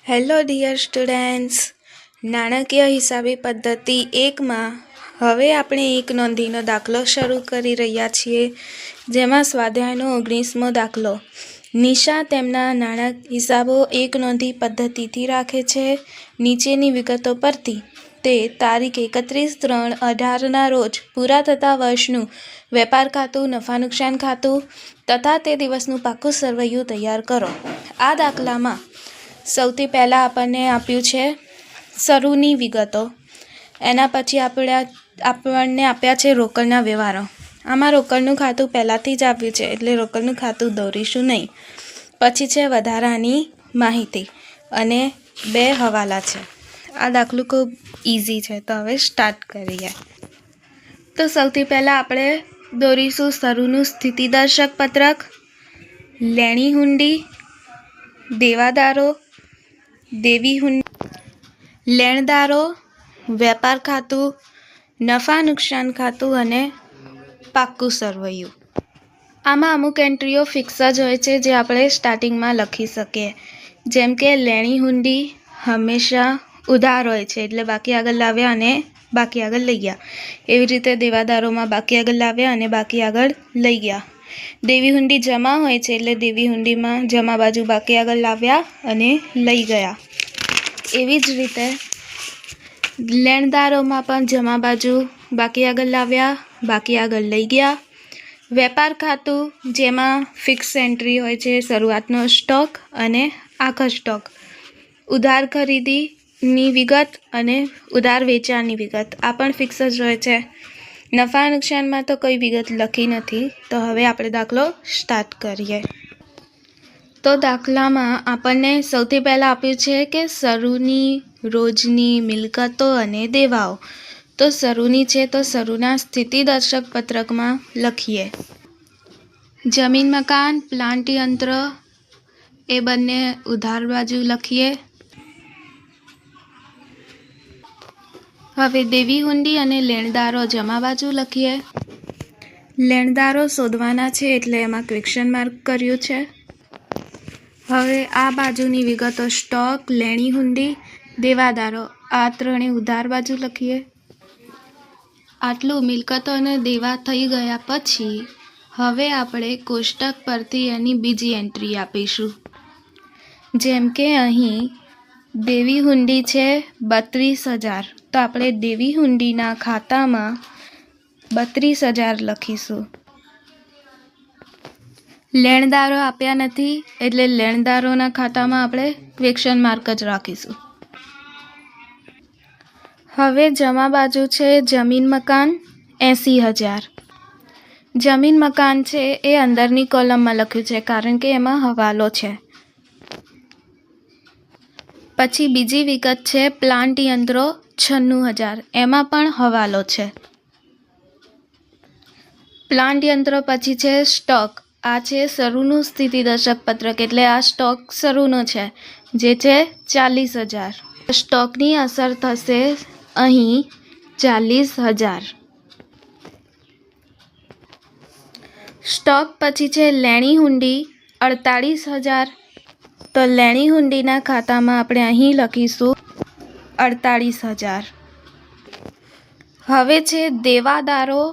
Hello dear students, નાણાકીય હિસાબી પદ્ધતિ 1માં હવે આપણે એક નોંધીનો દાખલો શરૂ કરી રહ્યા છીએ, જેમાં સ્વાધ્યાયનો 19મો દાખલો. નિશા તેમના નાણાં હિસાબો એક નોંધી પદ્ધતિથી રાખે છે. નીચેની વિગતો પરથી તે તારીખ 31/3/18ના રોજ પૂરા થતા વર્ષનું વેપાર ખાતું, નફા નુકસાન ખાતું તથા તે દિવસનું પાકું સરવૈયું તૈયાર કરો. આ દાખલામાં સૌથી પહેલાં આપણને આપ્યું છે શરૂની વિગતો. એના પછી આપણને આપ્યા છે રોકડના વ્યવહારો. આમાં રોકડનું ખાતું પહેલાંથી જ આપ્યું છે, એટલે રોકડનું ખાતું દોરીશું નહીં. પછી છે વધારાની માહિતી અને 2 હવાલા છે. આ દાખલું ખૂબ ઇઝી છે, તો હવે સ્ટાર્ટ કરીએ. તો સૌથી પહેલાં આપણે દોરીશું શરૂનું સ્થિતિદર્શક પત્રક, લેણી હુંડી, દેવાદારો, દેવી હુંડી, લેણદારો, વેપાર ખાતું, નફા નુકસાન ખાતું અને પાક્કું સરવૈયું. આમાં અમુક એન્ટ્રીઓ ફિક્સ જ હોય છે, જે આપણે સ્ટાર્ટિંગમાં લખી શકીએ. જેમ કે લેણી હુંડી હંમેશા ઉધાર હોય છે, એટલે બાકી આગળ લાવ્યા અને બાકી આગળ લઈ ગયા. એવી રીતે દેવાદારોમાં બાકી આગળ લાવ્યા અને બાકી આગળ લઈ ગયા. દેવી હુંડી જમા હોય છે, એટલે દેવી હુંડીમાં જમા બાજુ બાકી આગળ લાવ્યા અને લઈ ગયા. એવી જ રીતે લેણદારોમાં પણ જમા બાજુ બાકી આગળ લાવ્યા, બાકી આગળ લઈ ગયા. વેપાર ખાતું, જેમાં ફિક્સ એન્ટ્રી હોય છે, શરૂઆતનો સ્ટોક અને આખો સ્ટોક, ઉધાર ખરીદીની વિગત અને ઉધાર વેચાણની વિગત, આ પણ ફિક્સ જ હોય છે. નફા નુકસાનમાં તો કોઈ વિગત લખી નથી. તો હવે આપણે દાખલો સ્ટાર્ટ કરીએ. તો દાખલામાં આપણને સૌથી પહેલાં આપ્યું છે કે શરૂની રોજની મિલકતો અને દેવાઓ. તો શરૂની છે, તો શરૂના સ્થિતિદર્શક પત્રકમાં લખીએ. જમીન, મકાન, પ્લાન્ટ, યંત્ર એ બંને ઉધાર બાજુ લખીએ. હવે દેવી હુંડી અને લેણદારો જમા બાજુ લખીએ. લેણદારો શોધવાના છે, એટલે એમાં ક્વેશ્ચન માર્ક કર્યું છે. હવે આ બાજુની વિગતો સ્ટોક, લેણી હુંડી, દેવાદારો, આ ત્રણે ઉધાર બાજુ લખીએ. આટલું મિલકતો અને દેવા થઈ ગયા પછી હવે આપણે કોષ્ટક પરથી એની બીજી એન્ટ્રી આપીશું. જેમ કે અહીં દેવી હુંડી છે 32,000, તો આપણે દેવી હુંડીના ખાતામાં 32,000 લખીશું. લેણદારો આપ્યા નથી, એટલે લેણદારોના ખાતામાં આપણે ક્વેશ્ચન માર્ક જ રાખીશું. હવે જમા બાજુ છે જમીન મકાન 80,000. જમીન મકાન છે એ અંદરની કોલમમાં લખ્યું છે, કારણ કે એમાં હવાલો છે. પછી બીજી વિગત છે પ્લાન્ટ યંત્રો 96,000, એમાં પણ હવાલો છે. પ્લાન્ટ યંત્રો પછી છે સ્ટોક, આ છે શરૂનું સ્થિતિદર્શક પત્રક, એટલે આ સ્ટોક શરૂનો છે, જે છે 40,000. સ્ટોકની અસર થશે અહીં 40,000. સ્ટોક પછી છે લેણી હુંડી 48,000, તો લેણી હુંડીના ખાતામાં આપણે અહીં લખીશું 48,000. હવે છે દેવાદારો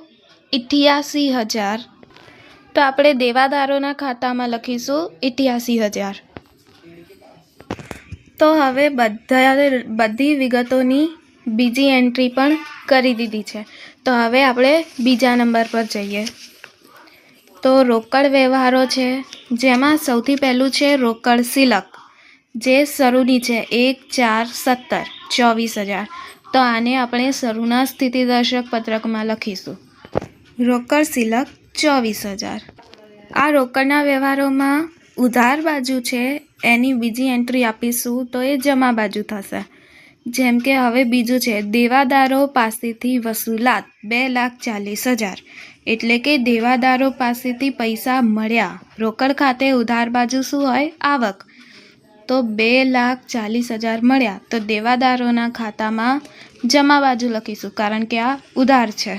88,000, તો આપણે દેવાદારોના ખાતામાં લખીશું 88,000. તો હવે બધી વિગતોની બીજી એન્ટ્રી પણ કરી દીધી છે. તો હવે આપણે બીજા નંબર પર જઈએ. તો રોકડ વ્યવહારો છે, જેમાં સૌથી પહેલું છે રોકડ સિલક, જે શરૂની છે 1/4/17, 24,000. તો આને આપણે શરૂના સ્થિતિદર્શક પત્રકમાં લખીશું. રોકડ સિલક 24,000. આ રોકડના વ્યવહારોમાં ઉધાર બાજુ છે, એની બીજી એન્ટ્રી આપીશું, તો એ જમા બાજુ થશે. જેમ કે હવે બીજું છે દેવાદારો પાસેથી વસૂલાત 2,40,000, એટલે કે દેવાદારો પાસેથી પૈસા મળ્યા. રોકડ ખાતે ઉધાર બાજુ શું હોય? આવક. તો 2,40,000 મળ્યા, તો દેવાદારોના ખાતામાં જમા બાજુ લખીશું, કારણ કે આ ઉધાર છે.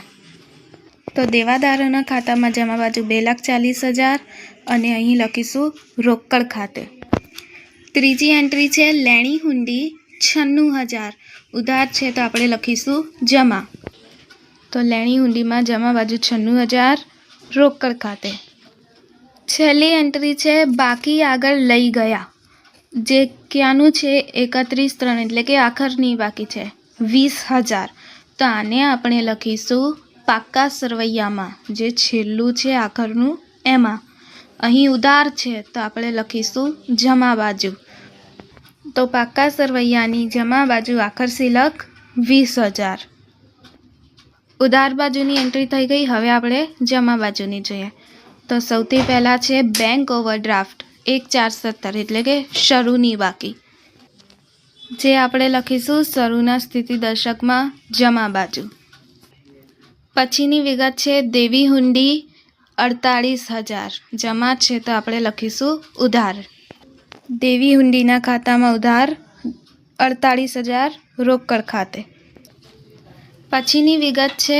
તો દેવાદારોના ખાતામાં જમા બાજુ 2,40,000 અને અહીં લખીશું રોકડ ખાતે. ત્રીજી એન્ટ્રી છે લેણી હુંડી 96,000, ઉધાર છે તો આપણે લખીશું જમા. તો લેણી હુંડીમાં જમા બાજુ 96,000 રોકડ ખાતે. છેલ્લી એન્ટ્રી છે બાકી આગળ લઈ ગયા, જે ક્યાંનું છે 31/3 એટલે કે આખરની બાકી છે 20,000. તો આને આપણે લખીશું પાક્કા સરવૈયામાં, જે છેલ્લું છે આખરનું એમાં. અહીં ઉધાર છે તો આપણે લખીશું જમા બાજુ. તો પાક્કા સરવૈયાની જમા બાજુ આખર શિલક 20,000. ઉધાર બાજુની એન્ટ્રી થઈ ગઈ. હવે આપણે જમા બાજુની જોઈએ. તો સૌથી પહેલાં છે બેંક ઓવરડ્રાફ્ટ 1,470 એટલે કે શરૂની બાકી, જે આપણે લખીશું શરૂના સ્થિતિ દર્શકમાં જમા બાજુ. પછીની વિગત છે દેવી હુંડી 48,000, જમા છે તો આપણે લખીશું ઉધાર. દેવી હુંડીના ખાતામાં ઉધાર 48,000 રોકડ ખાતે. પછીની વિગત છે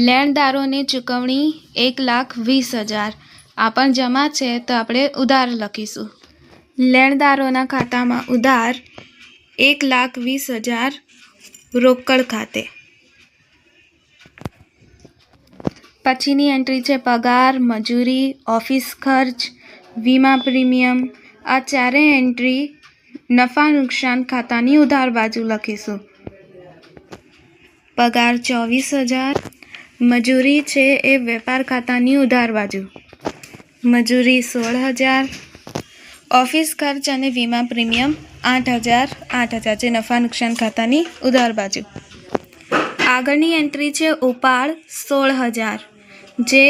લેણદારોને ચૂકવણી 1,20,000, આ પણ જમા છે તો આપણે ઉધાર લખીશું. લેણદારોના ખાતામાં ઉધાર 1,20,000 રોકડ ખાતે. પછીની એન્ટ્રી છે પગાર, મજૂરી, ઓફિસ ખર્ચ, વીમા પ્રીમિયમ. આ ચારેય એન્ટ્રી નફા નુકસાન ખાતાની ઉધાર બાજુ લખીશું. પગાર 24,000, મજૂરી છે એ વેપાર ખાતાની ઉધાર બાજુ, મજૂરી 16,000, ઓફિસ ખર્ચ અને વીમા પ્રીમિયમ 8,000 જે નફા નુકસાન ખાતાની ઉધાર બાજુ. આગળની એન્ટ્રી છે ઉપાડ 16,000, જે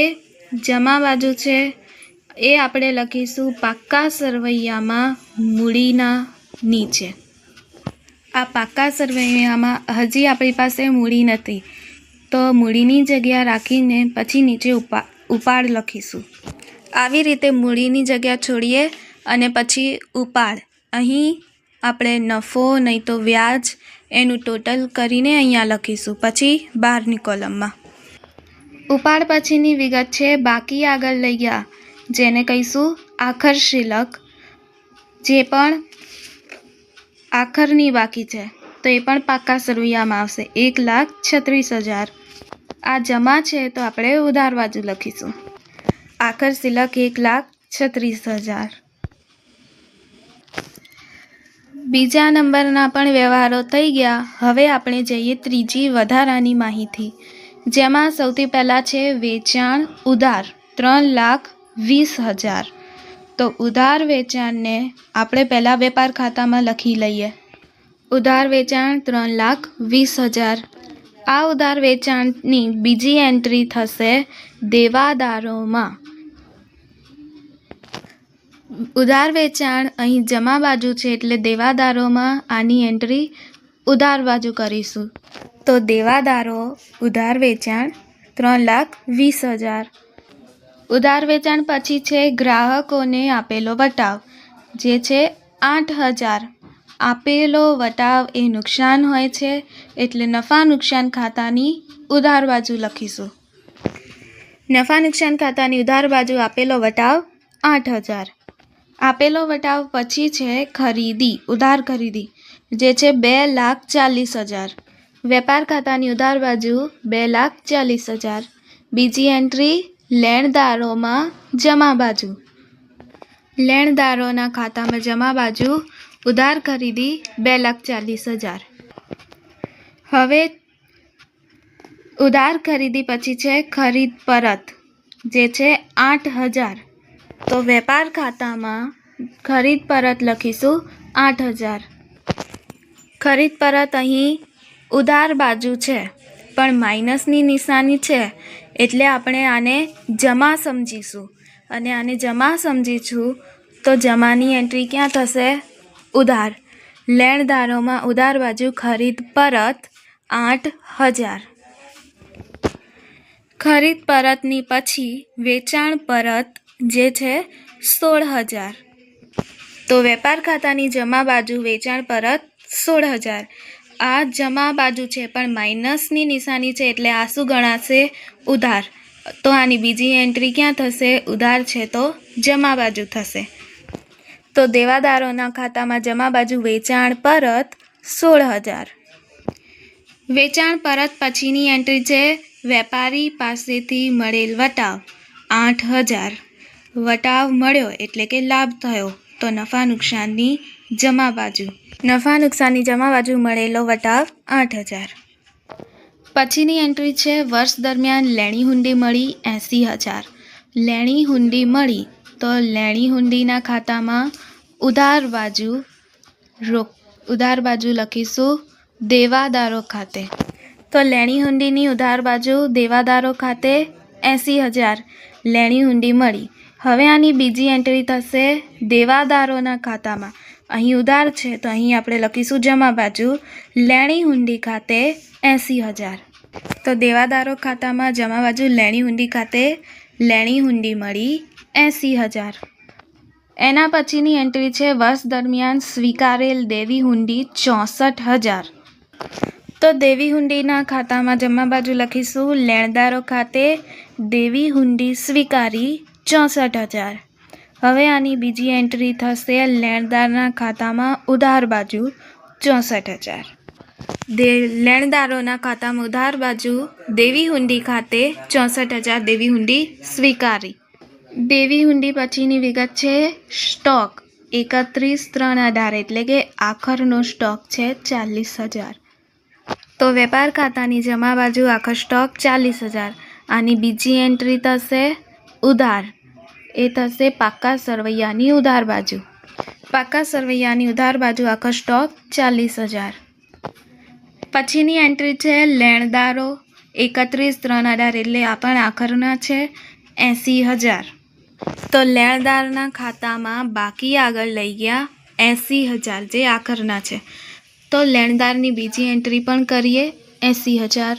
જમા બાજુ છે એ આપણે લખીશું પાક્કા સરવૈયામાં મૂડીના નીચે. આ પાક્કા સરવૈયામાં હજી આપણી પાસે મૂડી નથી, તો મૂડીની જગ્યા રાખીને પછી નીચે ઉપાડ લખીશું. આવી રીતે મૂડીની જગ્યા છોડીએ અને પછી ઉપાડ. અહીં આપણે નફો નહીં તો વ્યાજ એનું ટોટલ કરીને અહીંયા લખીશું, પછી બહારની કોલમમાં. ઉપાડ પછીની વિગત છે બાકી આગળ લઈ ગયા, જેને કહીશું આખર શિલક, જે પણ આખરની બાકી છે તો એ પણ પાક્કા સરવૈયામાં આવશે 1,36,000. આ જમા છે તો આપણે ઉધાર બાજુ લખીશું. આખર શિલક 1,36,000. બીજા નંબરના પણ વ્યવહારો થઈ ગયા. હવે આપણે જઈએ ત્રીજી વધારાની માહિતી, જેમાં સૌથી પહેલાં છે વેચાણ ઉધાર 3,20,000. તો ઉધાર વેચાણને આપણે પહેલાં વેપાર ખાતામાં લખી લઈએ. ઉધાર વેચાણ 3,20,000. આ ઉધાર વેચાણની બીજી એન્ટ્રી થશે દેવાદારોમાં. ઉધાર વેચાણ અહીં જમા બાજુ છે એટલે દેવાદારોમાં આની એન્ટ્રી ઉધાર બાજુ કરીશું. તો દેવાદારો ઉધાર વેચાણ 3,20,000. ઉધાર વેચાણ પછી છે ગ્રાહકોને આપેલો વટાવ, જે છે 8,000. આપેલો વટાવ એ નુકસાન હોય છે એટલે નફા નુકસાન ખાતાની ઉધાર બાજુ લખીશું. નફા નુકસાન ખાતાની ઉધાર બાજુ આપેલો વટાવ 8,000. આપેલો વટાવ પછી છે ખરીદી, ઉધાર ખરીદી, જે છે 2,40,000. વેપાર ખાતાની ઉધાર બાજુ 2,40,000. બીજી એન્ટ્રી લેણદારોમાં જમા બાજુ. લેણદારોના ખાતામાં જમા બાજુ ઉધાર ખરીદી 2,40,000. હવે ઉધાર ખરીદી પછી છે ખરીદ પરત, જે છે 8,000. તો વેપાર ખાતામાં ખરીદ પરત લખીશું 8,000. ખરીદ પરત અહીં ઉધાર બાજુ છે પણ માઇનસની નિશાની છે એટલે આપણે આને જમા સમજીશું, અને આને જમા સમજીશું તો જમાની એન્ટ્રી ક્યાં થશે? ઉધાર. લેણદારોમાં ઉધાર બાજુ ખરીદ પરત 8,000. ખરીદ પરતની પછી વેચાણ પરત, જે છે 16,000. તો વેપાર ખાતાની જમા બાજુ વેચાણ પરત 16,000. આ જમા બાજુ છે પણ માઇનસની નિશાની છે એટલે આ શું ગણાશે? ઉધાર. તો આની બીજી એન્ટ્રી ક્યાં થશે? ઉધાર છે તો જમા બાજુ થશે. તો દેવાદારોના ખાતામાં જમા બાજુ વેચાણ પરત 16,000. વેચાણ પરત પછીની એન્ટ્રી છે વેપારી પાસેથી મળેલ વટાવ 8,000. વટાવ મળ્યો એટલે કે લાભ થયો. તો નફા નુકસાનની જમા બાજુ. નફા નુકસાનની જમા બાજુ મળેલો વટાવ 8,000. પછીની એન્ટ્રી છે વર્ષ દરમિયાન લેણી હુંડી મળી 80,000. લેણી હુંડી મળી તો લેણી હુંડીના ખાતામાં ઉધાર બાજુ લખીશું દેવાદારો ખાતે. તો લેણી હુંડીની ઉધાર બાજુ દેવાદારો ખાતે 80,000 લેણી હુંડી મળી. હવે આની બીજી એન્ટ્રી થશે દેવાદારોના ખાતામાં. અહીં ઉધાર છે તો અહીં આપણે લખીશું જમા બાજુ લેણી હુંડી ખાતે 80,000. તો દેવાદારો ખાતામાં જમા બાજુ લેણી હુંડી ખાતે લેણી હુંડી મળી 80,000. એના પછીની એન્ટ્રી છે વર્ષ દરમિયાન સ્વીકારેલ દેવી હુંડી 64,000. તો દેવી હુંડીના ખાતામાં જમા બાજુ લખીશું લેણદારો ખાતે દેવી હુંડી સ્વીકારી 64,000. હવે આની બીજી એન્ટ્રી થશે લેણદારના ખાતામાં ઉધાર બાજુ 64,000. લેણદારોના ખાતામાં ઉધાર બાજુ દેવી હુંડી ખાતે 64,000 દેવી હુંડી સ્વીકારી. દેવી હુંડી પછીની વિગત છે સ્ટોક 31/3/18 એટલે કે આખરનો સ્ટોક છે 40,000. તો વેપાર ખાતાની જમા બાજુ આખર સ્ટોક 40,000. આની બીજી એન્ટ્રી થશે ઉધાર. એ થશે પાકા સરવૈયાની ઉધાર બાજુ. પાકા સરવૈયાની ઉધાર બાજુ આખો સ્ટોક 40,000. પછીની એન્ટ્રી છે લેણદારો 31/3/18 એટલે આ પણ આખરના છે 80,000. તો લેણદારના ખાતામાં બાકી આગળ લઈ ગયા 80,000 જે આખરના છે. તો લેણદારની બીજી એન્ટ્રી પણ કરીએ 80,000.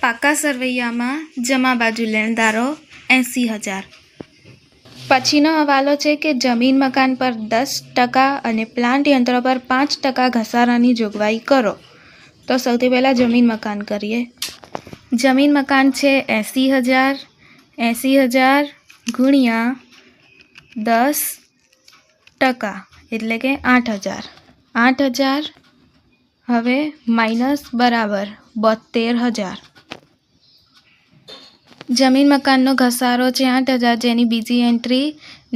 પાકા સરવૈયામાં જમા બાજુ લેણદારો 80,000. પછીનો હવાલો છે કે જમીન મકાન પર 10% અને પ્લાન્ટ યંત્ર પર 5% ઘસારાની જોગવાઈ કરો. તો સૌથી પહેલાં જમીન મકાન કરીએ. જમીન મકાન છે 80,000. 80,000 ગુણ્યા 10% એટલે કે 8,000. 8,000 હવે માઇનસ બરાબર 72,000. જમીન મકાનનો ઘસારો છે 8,000 જેની બીજી એન્ટ્રી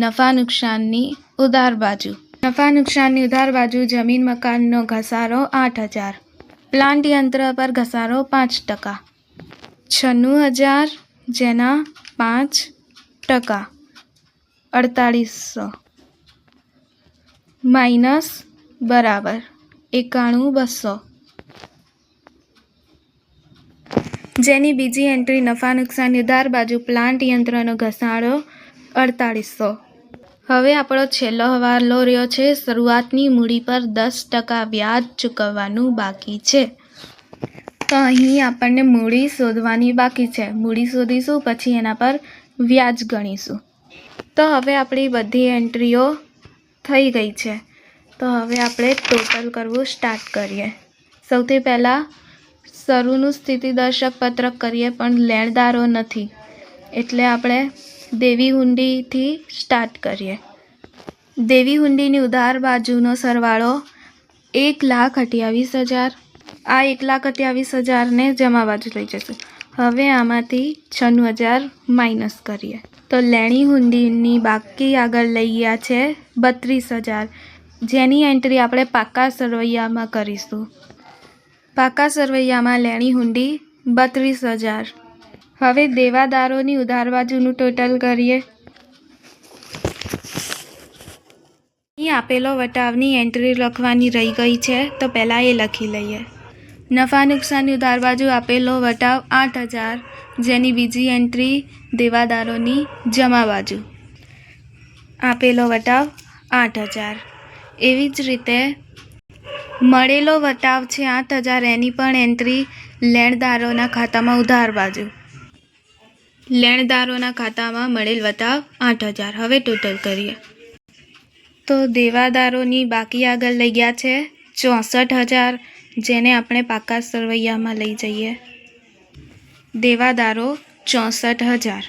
નફા નુકસાનની ઉધાર બાજુ. નફા નુકસાનની ઉધાર બાજુ જમીન મકાનનો ઘસારો 8,000. પ્લાન્ટ યંત્ર પર ઘસારો 5%. 96,000 જેના 5% 4800 માઇનસ બરાબર 91,200 જેની બીજી એન્ટ્રી નફા નુકસાનની ઉધાર બાજુ પ્લાન્ટ યંત્રનો ઘસારો 4800. હવે આપણો છેલ્લો હવાલો રહ્યો છે શરૂઆતની મૂડી પર 10% વ્યાજ ચૂકવવાનું બાકી છે. તો અહીં આપણને મૂડી શોધવાની બાકી છે. મૂડી શોધીશું પછી એના પર વ્યાજ ગણીશું. તો હવે આપણી બધી એન્ટ્રીઓ થઈ ગઈ છે. તો હવે આપણે ટોટલ કરવું સ્ટાર્ટ કરીએ. સૌથી પહેલાં શરૂનું સ્થિતિદર્શક પત્રક કરીએ પણ લેણદારો નથી એટલે આપણે દેવી હુંડીથી સ્ટાર્ટ કરીએ. દેવી હુંડીની ઉધાર બાજુનો સરવાળો 1,28,000. આ 1,28,000ને જમા બાજુ લઈ જશે. હવે આમાંથી 96,000 માઇનસ કરીએ. તો લેણી હુંડીની બાકી આગળ લઈ ગયા છે 32,000 જેની એન્ટ્રી આપણે પાકા સરવૈયામાં કરીશું. પાકા સરવૈયામાં લેણી હુંડી 32,000. હવે દેવાદારોની ઉધાર બાજુનું ટોટલ કરીએ. અહીં આપેલો વટાવની એન્ટ્રી લખવાની રહી ગઈ છે તો પહેલાં એ લખી લઈએ. નફા નુકસાનની ઉધાર બાજુ આપેલો વટાવ 8,000 જેની બીજી એન્ટ્રી દેવાદારોની જમા બાજુ આપેલો વટાવ 8,000. એવી જ રીતે મળેલો વટાવ છે 8,000 એની પણ એન્ટ્રી લેણદારોના ખાતામાં ઉધાર બાજુ. લેણદારોના ખાતામાં મળેલ વટાવ 8,000. હવે ટોટલ કરીએ તો દેવાદારોની બાકી આગળ લઈ ગયા છે 64,000 જેને આપણે પાકા સરવૈયામાં લઈ જઈએ. દેવાદારો 64,000.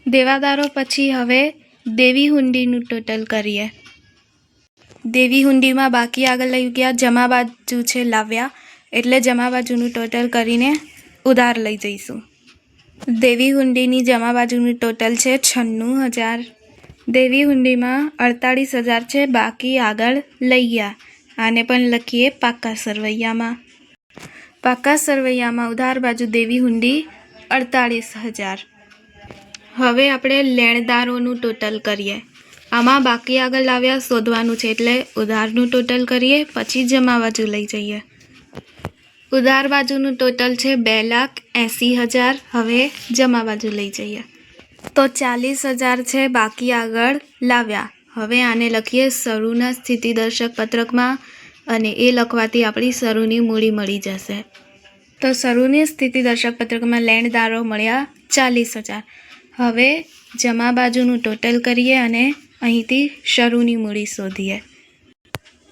દેવાદારો પછી હવે દેવી હુંડીનું ટોટલ કરીએ. દેવી હુંડીમાં બાકી આગળ લઈ ગયા, જમા બાજુ છે લાવ્યા, એટલે જમા બાજુનું ટોટલ કરીને ઉધાર લઈ જઈશું. દેવી હુંડીની જમા બાજુનું ટોટલ છે 96,000. દેવી હુંડીમાં 48,000 છે, બાકી આગળ લઈ ગયા. આને પણ લખીએ પાકા સરવૈયામાં. પાકા સરવૈયામાં ઉધાર બાજુ દેવી હુંડી 48,000. હવે આપણે લેણદારોનું ટોટલ કરીએ. આમાં બાકી આગળ લાવ્યા શોધવાનું છે, એટલે ઉધારનું ટોટલ કરીએ, પછી જમા બાજુ લઈ જઈએ. ઉધાર બાજુનું ટોટલ છે 2,80,000. હવે જમા બાજુ લઈ જઈએ તો 40,000 છે, બાકી આગળ લાવ્યા. હવે આને લખીએ શરૂના સ્થિતિદર્શક પત્રકમાં, અને એ લખવાથી આપણી શરૂની મૂડી મળી જશે. તો શરૂની સ્થિતિદર્શક પત્રકમાં લેણદારો મળ્યા 40,000. હવે જમા બાજુનું ટોટલ કરીએ અને અહીંથી શરૂની મૂડી શોધીએ.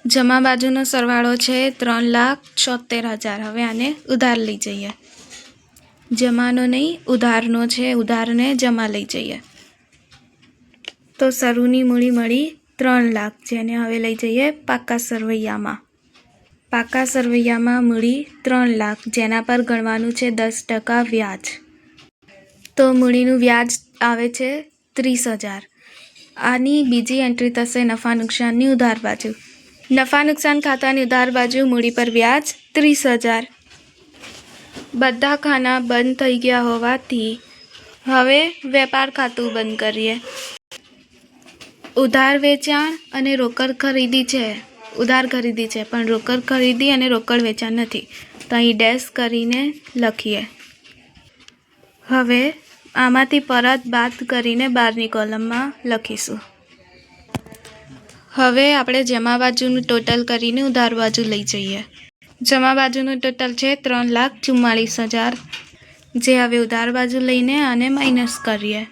જમા બાજુનો સરવાળો છે 3,76,000. હવે આને ઉધાર લઈ જઈએ. જમાનો નહીં, ઉધારનો છે, ઉધારને જમા લઈ જઈએ. તો શરૂની મૂડી મળી 3 લાખ, જેને હવે લઈ જઈએ પાકા સરવૈયામાં. પાકા સરવૈયામાં મૂડી 3 લાખ, જેના પર ગણવાનું છે 10% વ્યાજ. તો મૂડીનું વ્યાજ આવે છે 30,000. આની બીજી એન્ટ્રી થશે નફા નુકસાનની ઉધાર બાજુ. નફા નુકસાન ખાતાની ઉધાર બાજુ મૂડી પર વ્યાજ 30,000. બધા ખાના બંધ થઈ ગયા હોવાથી હવે વેપાર ખાતું બંધ કરીએ. ઉધાર વેચાણ અને રોકડ ખરીદી છે. ઉધાર ખરીદી છે, પણ રોકડ ખરીદી અને રોકડ વેચાણ નથી, તો અહીં ડેશ કરીને લખીએ. હવે આમાંથી પરત બાદ કરીને બહારની કોલમમાં લખીશું. હવે આપણે જમા બાજુનું ટોટલ કરીને ઉધાર બાજુ લઈ જઈએ. જમા બાજુનું ટોટલ છે 3,44,000, જે હવે ઉધાર બાજુ લઈને આને માઇનસ કરીએ.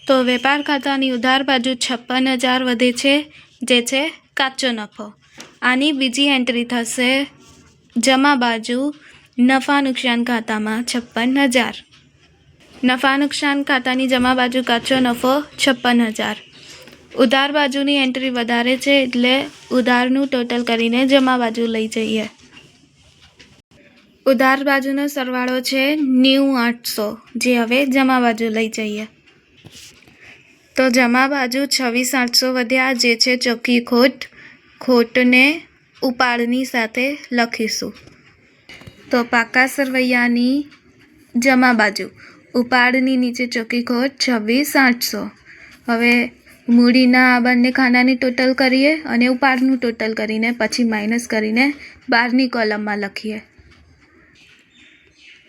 તો વેપાર ખાતાની ઉધાર બાજુ 56,000 વધે છે, જે છે કાચો નફો. આની બીજી એન્ટ્રી થશે જમા બાજુ નફા નુકસાન ખાતામાં 56,000. નફા નુકસાન ખાતાની જમા બાજુ કાચો નફો 56,000. ઉધાર બાજુની એન્ટ્રી વધારે છે, એટલે ઉધારનું ટોટલ કરીને જમા બાજુ લઈ જઈએ. ઉધાર બાજુનો સરવાળો છે 90,800, જે હવે જમા બાજુ લઈ જઈએ. તો જમા બાજુ 26,800 વધ્યા, જે છે ચોખ્ખી ખોટ. ખોટને ઉપાડની સાથે લખીશું. તો પાકા સરવૈયાની જમા બાજુ ઉપાડની નીચે ચોખ્ખી ખોટ 26,800. હવે મૂડીના આ બંને ખાનાની ટોટલ કરીએ અને ઉપાડનું ટોટલ કરીને પછી માઇનસ કરીને બહારની કોલમમાં લખીએ.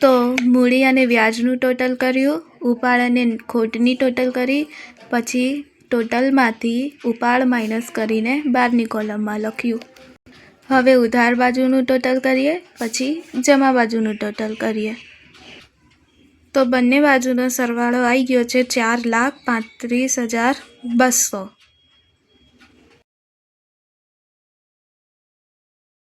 તો મૂડી અને વ્યાજનું ટોટલ કર્યું, ઉપાડ અને ખોટની ટોટલ કરી, પછી ટોટલમાંથી ઉપાડ માઇનસ કરીને બહારની કોલમમાં લખ્યું. હવે ઉધાર બાજુનું ટોટલ કરીએ, પછી જમા બાજુનું ટોટલ કરીએ. તો બંને બાજુનો સરવાળો આવી ગયો છે 4,35,200.